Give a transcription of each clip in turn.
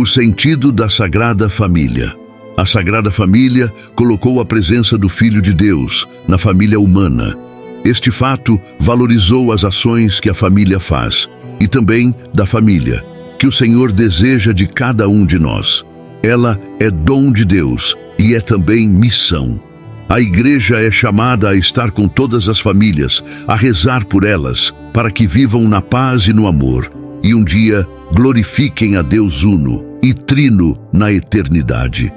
O sentido da Sagrada Família. A Sagrada Família colocou a presença do Filho de Deus na família humana. Este fato valorizou as ações que a família faz e também da família, que o Senhor deseja de cada um de nós. Ela é dom de Deus e é também missão. A igreja é chamada a estar com todas as famílias, a rezar por elas, para que vivam na paz e no amor, e um dia glorifiquem a Deus uno e trino na eternidade.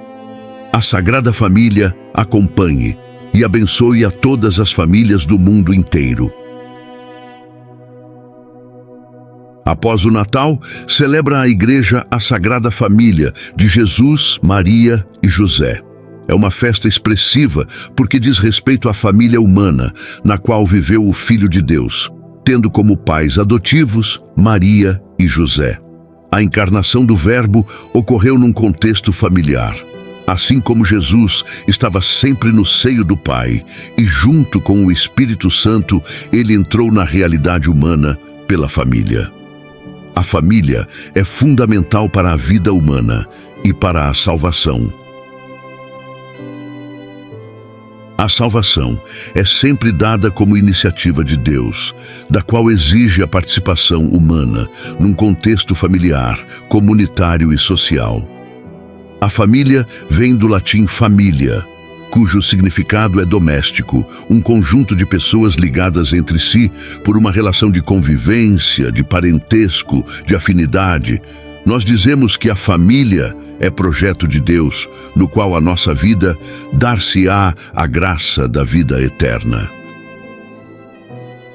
A Sagrada Família acompanhe e abençoe a todas as famílias do mundo inteiro. Após o Natal, celebra a Igreja a Sagrada Família de Jesus, Maria e José. É uma festa expressiva porque diz respeito à família humana, na qual viveu o Filho de Deus, tendo como pais adotivos Maria e José. A encarnação do Verbo ocorreu num contexto familiar. Assim como Jesus estava sempre no seio do Pai e junto com o Espírito Santo, ele entrou na realidade humana pela família. A família é fundamental para a vida humana e para a salvação. A salvação é sempre dada como iniciativa de Deus, da qual exige a participação humana num contexto familiar, comunitário e social. A família vem do latim família, cujo significado é doméstico, um conjunto de pessoas ligadas entre si por uma relação de convivência, de parentesco, de afinidade. Nós dizemos que a família é projeto de Deus, no qual a nossa vida dar-se-á a graça da vida eterna.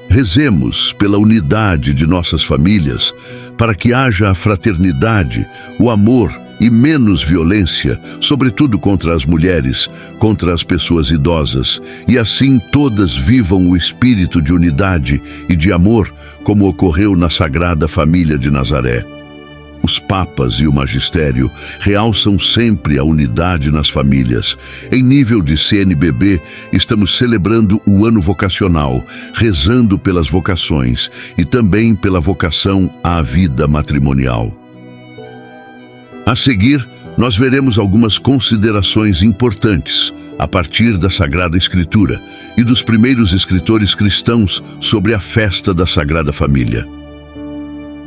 Rezemos pela unidade de nossas famílias, para que haja a fraternidade, o amor e menos violência, sobretudo contra as mulheres, contra as pessoas idosas, e assim todas vivam o espírito de unidade e de amor, como ocorreu na Sagrada Família de Nazaré. Os papas e o magistério realçam sempre a unidade nas famílias. Em nível de CNBB, estamos celebrando o ano vocacional, rezando pelas vocações e também pela vocação à vida matrimonial. A seguir, nós veremos algumas considerações importantes a partir da Sagrada Escritura e dos primeiros escritores cristãos sobre a festa da Sagrada Família.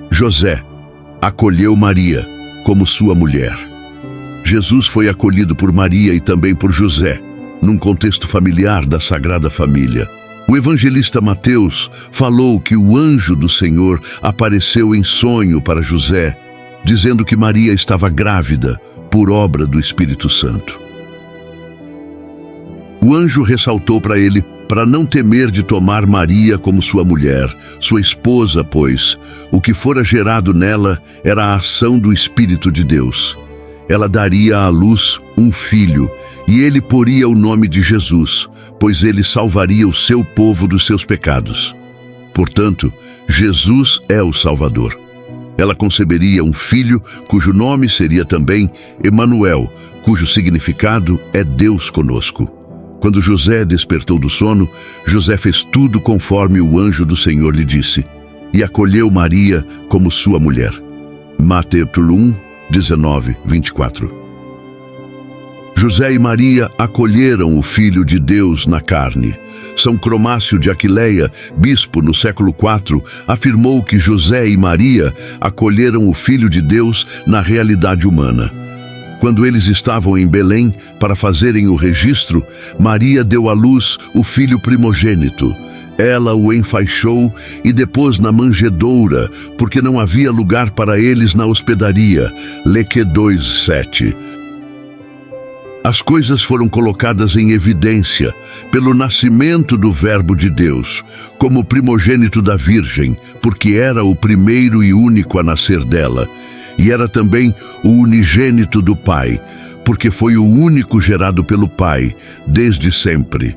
José acolheu Maria como sua mulher. Jesus foi acolhido por Maria e também por José, num contexto familiar da Sagrada Família. O evangelista Mateus falou que o anjo do Senhor apareceu em sonho para José, dizendo que Maria estava grávida por obra do Espírito Santo. O anjo ressaltou para ele para não temer de tomar Maria como sua mulher, sua esposa, pois o que fora gerado nela era a ação do Espírito de Deus. Ela daria à luz um filho, e ele poria o nome de Jesus, pois ele salvaria o seu povo dos seus pecados. Portanto, Jesus é o Salvador. Ela conceberia um filho, cujo nome seria também Emanuel, cujo significado é Deus conosco. Quando José despertou do sono, José fez tudo conforme o anjo do Senhor lhe disse, e acolheu Maria como sua mulher. Mateus 1, 19, 24. José e Maria acolheram o Filho de Deus na carne. São Cromácio de Aquileia, bispo no século IV, afirmou que José e Maria acolheram o Filho de Deus na realidade humana. Quando eles estavam em Belém para fazerem o registro, Maria deu à luz o filho primogênito. Ela o enfaixou e depôs na manjedoura, porque não havia lugar para eles na hospedaria. Leque 2:7. As coisas foram colocadas em evidência pelo nascimento do Verbo de Deus, como primogênito da Virgem, porque era o primeiro e único a nascer dela. E era também o unigênito do Pai, porque foi o único gerado pelo Pai, desde sempre.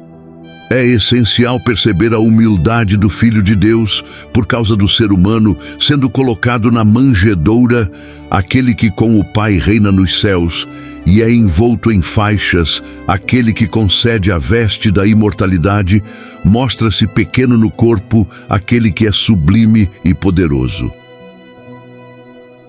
É essencial perceber a humildade do Filho de Deus por causa do ser humano sendo colocado na manjedoura, aquele que com o Pai reina nos céus, e é envolto em faixas, aquele que concede a veste da imortalidade, mostra-se pequeno no corpo, aquele que é sublime e poderoso.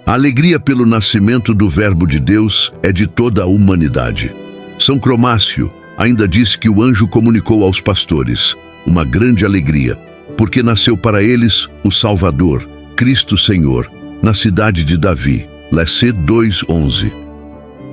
A alegria pelo nascimento do Verbo de Deus é de toda a humanidade. São Cromácio ainda diz que o anjo comunicou aos pastores uma grande alegria, porque nasceu para eles o Salvador, Cristo Senhor, na cidade de Davi. Lessé 2:11.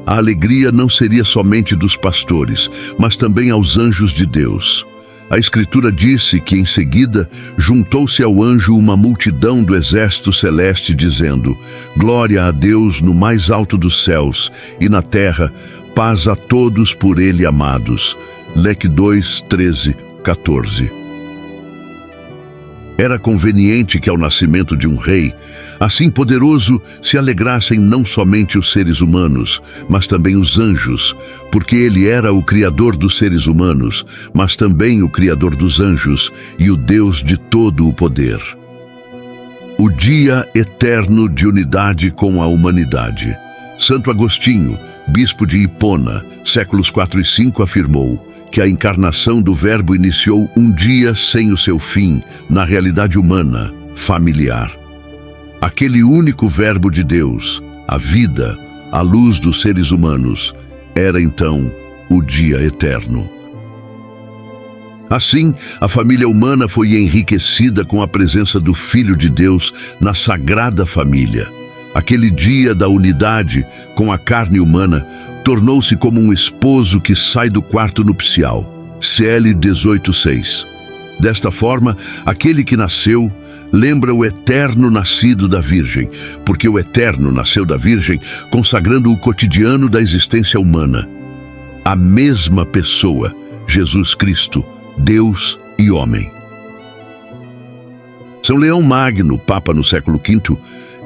A alegria não seria somente dos pastores, mas também aos anjos de Deus. A Escritura disse que, em seguida, juntou-se ao anjo uma multidão do exército celeste, dizendo: Glória a Deus no mais alto dos céus, e na terra, paz a todos por ele amados. Leque 2:13-14. Era conveniente que ao nascimento de um rei, assim poderoso, se alegrassem não somente os seres humanos, mas também os anjos, porque ele era o Criador dos seres humanos, mas também o Criador dos anjos e o Deus de todo o poder. O dia eterno de unidade com a humanidade. Santo Agostinho, bispo de Hipona, séculos 4 e 5, afirmou que a encarnação do Verbo iniciou um dia sem o seu fim, na realidade humana, familiar. Aquele único Verbo de Deus, a vida, a luz dos seres humanos, era então o dia eterno. Assim, a família humana foi enriquecida com a presença do Filho de Deus na Sagrada Família. Aquele dia da unidade com a carne humana tornou-se como um esposo que sai do quarto nupcial. CL 18:6. Desta forma, aquele que nasceu lembra o eterno nascido da Virgem, porque o eterno nasceu da Virgem, consagrando o cotidiano da existência humana. A mesma pessoa, Jesus Cristo, Deus e homem. São Leão Magno, Papa no século V,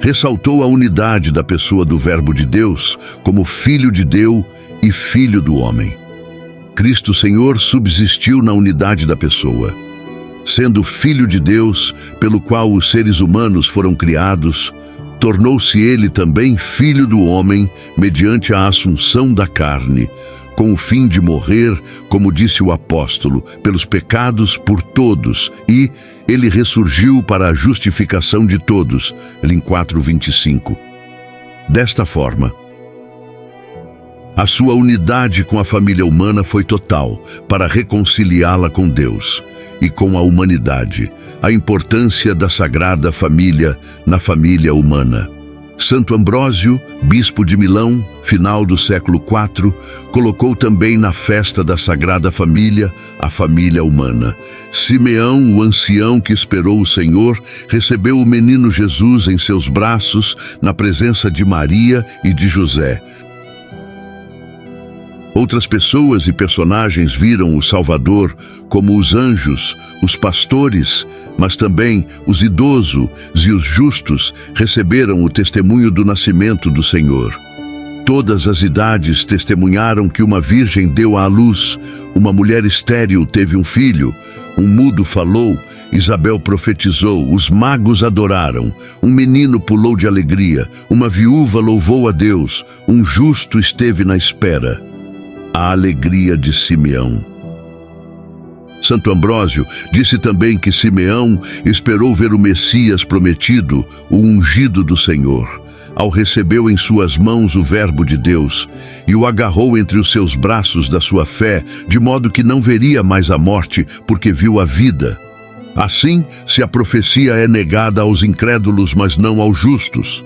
ressaltou a unidade da pessoa do Verbo de Deus como Filho de Deus e Filho do homem. Cristo Senhor subsistiu na unidade da pessoa. Sendo Filho de Deus, pelo qual os seres humanos foram criados, tornou-se ele também Filho do homem mediante a assunção da carne, com o fim de morrer, como disse o apóstolo, pelos pecados por todos, e ele ressurgiu para a justificação de todos, em 4:25. Desta forma, a sua unidade com a família humana foi total, para reconciliá-la com Deus e com a humanidade, a importância da Sagrada Família na família humana. Santo Ambrósio, bispo de Milão, final do século IV, colocou também na festa da Sagrada Família a família humana. Simeão, o ancião que esperou o Senhor, recebeu o menino Jesus em seus braços, na presença de Maria e de José. Outras pessoas e personagens viram o Salvador, como os anjos, os pastores, mas também os idosos e os justos receberam o testemunho do nascimento do Senhor. Todas as idades testemunharam que uma virgem deu à luz, uma mulher estéril teve um filho, um mudo falou, Isabel profetizou, os magos adoraram, um menino pulou de alegria, uma viúva louvou a Deus, um justo esteve na espera. A alegria de Simeão. Santo Ambrósio disse também que Simeão esperou ver o Messias prometido, o ungido do Senhor. Ao recebeu em suas mãos o Verbo de Deus e o agarrou entre os seus braços da sua fé, de modo que não veria mais a morte, porque viu a vida. Assim, se a profecia é negada aos incrédulos, mas não aos justos.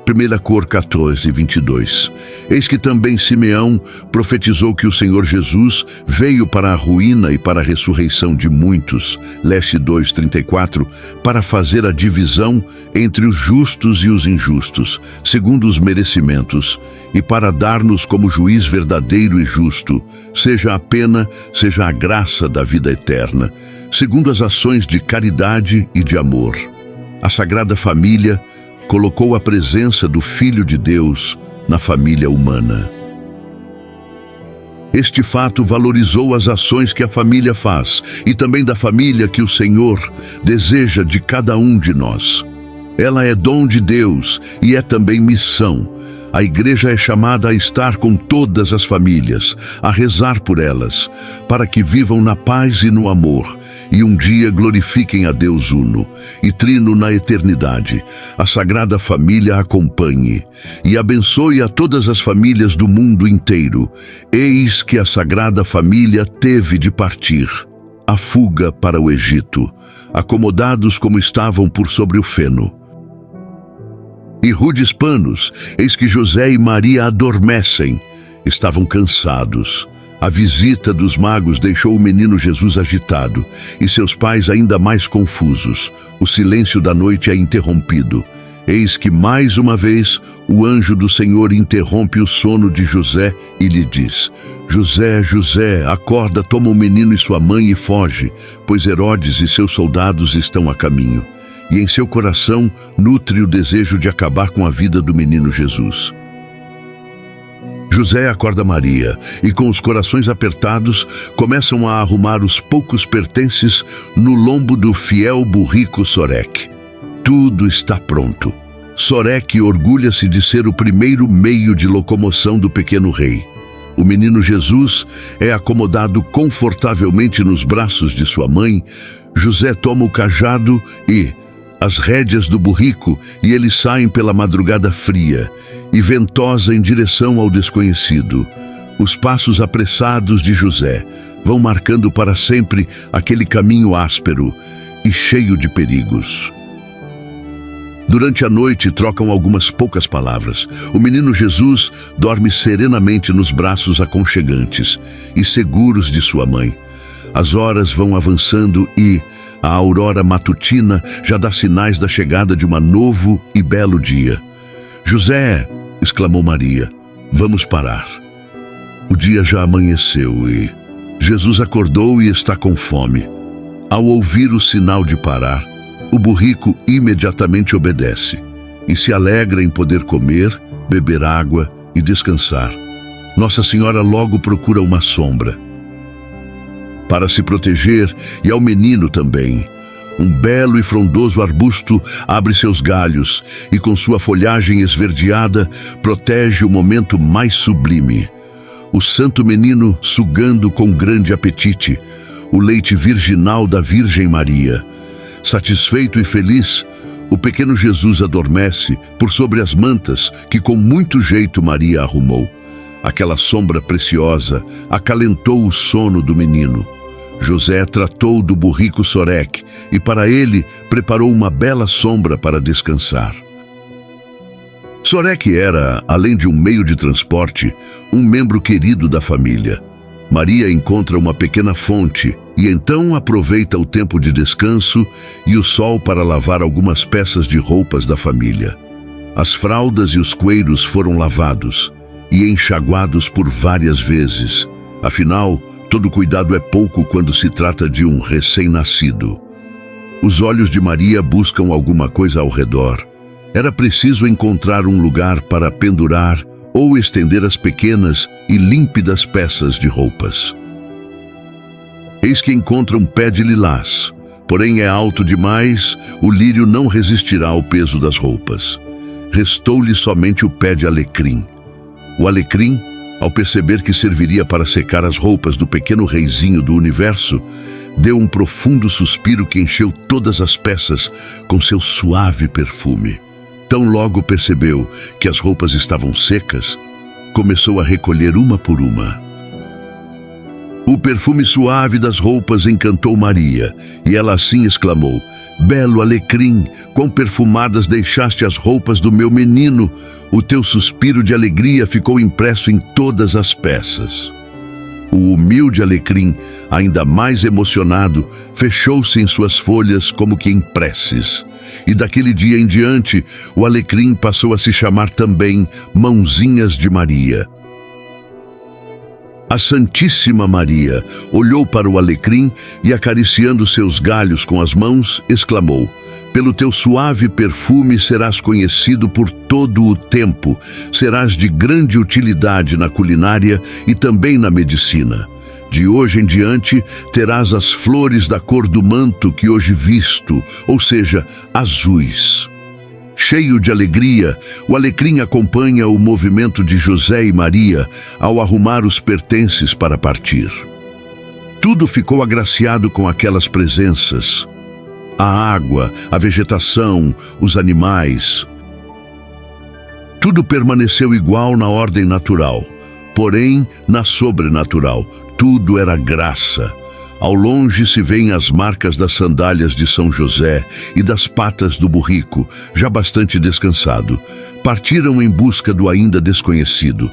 1 Cor 14:22. Eis que também Simeão profetizou que o Senhor Jesus veio para a ruína e para a ressurreição de muitos, Leste 2:34, para fazer a divisão entre os justos e os injustos, segundo os merecimentos, e para dar-nos como juiz verdadeiro e justo, seja a pena, seja a graça da vida eterna, segundo as ações de caridade e de amor. A Sagrada Família colocou a presença do Filho de Deus na família humana. Este fato valorizou as ações que a família faz e também da família que o Senhor deseja de cada um de nós. Ela é dom de Deus e é também missão. A igreja é chamada a estar com todas as famílias, a rezar por elas, para que vivam na paz e no amor, e um dia glorifiquem a Deus Uno e Trino na eternidade. A Sagrada Família acompanhe e abençoe a todas as famílias do mundo inteiro. Eis que a Sagrada Família teve de partir, a fuga para o Egito, acomodados como estavam por sobre o feno. E rudes panos, eis que José e Maria adormecem. Estavam cansados. A visita dos magos deixou o menino Jesus agitado, e seus pais ainda mais confusos. O silêncio da noite é interrompido. Eis que, mais uma vez, o anjo do Senhor interrompe o sono de José e lhe diz: José, José, acorda, toma o menino e sua mãe e foge, pois Herodes e seus soldados estão a caminho. E em seu coração nutre o desejo de acabar com a vida do menino Jesus. José acorda Maria e, com os corações apertados, começam a arrumar os poucos pertences no lombo do fiel burrico Sorek. Tudo está pronto. Sorek orgulha-se de ser o primeiro meio de locomoção do pequeno rei. O menino Jesus é acomodado confortavelmente nos braços de sua mãe. José toma o cajado e as rédeas do burrico, e eles saem pela madrugada fria e ventosa em direção ao desconhecido. Os passos apressados de José vão marcando para sempre aquele caminho áspero e cheio de perigos. Durante a noite trocam algumas poucas palavras. O menino Jesus dorme serenamente nos braços aconchegantes e seguros de sua mãe. As horas vão avançando e a aurora matutina já dá sinais da chegada de um novo e belo dia. José, exclamou Maria, vamos parar. O dia já amanheceu e Jesus acordou e está com fome. Ao ouvir o sinal de parar, o burrico imediatamente obedece e se alegra em poder comer, beber água e descansar. Nossa Senhora logo procura uma sombra para se proteger, e ao menino também. Um belo e frondoso arbusto abre seus galhos e, com sua folhagem esverdeada, protege o momento mais sublime. O santo menino sugando com grande apetite o leite virginal da Virgem Maria. Satisfeito e feliz, o pequeno Jesus adormece por sobre as mantas que com muito jeito Maria arrumou. Aquela sombra preciosa acalentou o sono do menino. José tratou do burrico Sorek e para ele preparou uma bela sombra para descansar. Sorek era, além de um meio de transporte, um membro querido da família. Maria encontra uma pequena fonte e então aproveita o tempo de descanso e o sol para lavar algumas peças de roupas da família. As fraldas e os coeiros foram lavados e enxaguados por várias vezes. Afinal, todo cuidado é pouco quando se trata de um recém-nascido. Os olhos de Maria buscam alguma coisa ao redor. Era preciso encontrar um lugar para pendurar ou estender as pequenas e límpidas peças de roupas. Eis que encontra um pé de lilás, porém é alto demais, o lírio não resistirá ao peso das roupas. Restou-lhe somente o pé de alecrim. O alecrim, ao perceber que serviria para secar as roupas do pequeno reizinho do universo, deu um profundo suspiro que encheu todas as peças com seu suave perfume. Tão logo percebeu que as roupas estavam secas, começou a recolher uma por uma. O perfume suave das roupas encantou Maria, e ela assim exclamou: Belo alecrim, quão perfumadas deixaste as roupas do meu menino! O teu suspiro de alegria ficou impresso em todas as peças. O humilde alecrim, ainda mais emocionado, fechou-se em suas folhas como que em preces. E daquele dia em diante, o alecrim passou a se chamar também Mãozinhas de Maria. A Santíssima Maria olhou para o alecrim e, acariciando seus galhos com as mãos, exclamou: Pelo teu suave perfume serás conhecido por todo o tempo, serás de grande utilidade na culinária e também na medicina. De hoje em diante terás as flores da cor do manto que hoje visto, ou seja, azuis. Cheio de alegria, o alecrim acompanha o movimento de José e Maria ao arrumar os pertences para partir. Tudo ficou agraciado com aquelas presenças. A água, a vegetação, os animais. Tudo permaneceu igual na ordem natural, porém, na sobrenatural, tudo era graça. Ao longe se veem as marcas das sandálias de São José e das patas do burrico, já bastante descansado. Partiram em busca do ainda desconhecido.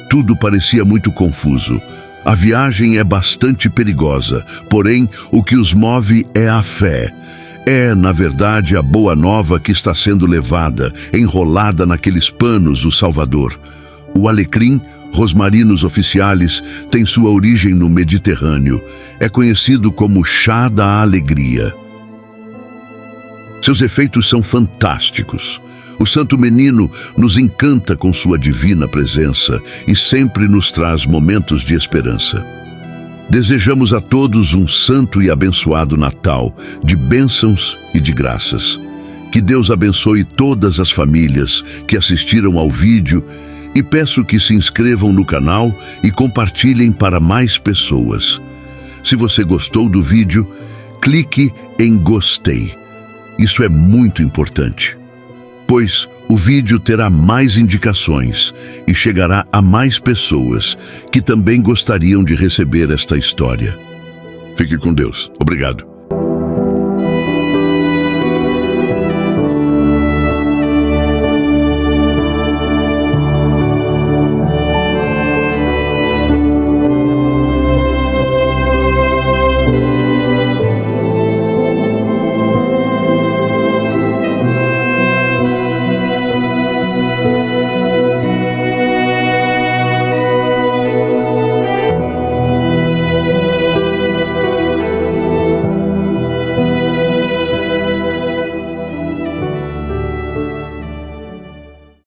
Tudo parecia muito confuso. A viagem é bastante perigosa, porém, o que os move é a fé. É, na verdade, a boa nova que está sendo levada, enrolada naqueles panos, o Salvador. O alecrim, Rosmarinus officialis, tem sua origem no Mediterrâneo. É conhecido como chá da alegria. Seus efeitos são fantásticos. O Santo Menino nos encanta com sua divina presença e sempre nos traz momentos de esperança. Desejamos a todos um santo e abençoado Natal, de bênçãos e de graças. Que Deus abençoe todas as famílias que assistiram ao vídeo e peço que se inscrevam no canal e compartilhem para mais pessoas. Se você gostou do vídeo, clique em gostei. Isso é muito importante, pois o vídeo terá mais indicações e chegará a mais pessoas que também gostariam de receber esta história. Fique com Deus. Obrigado.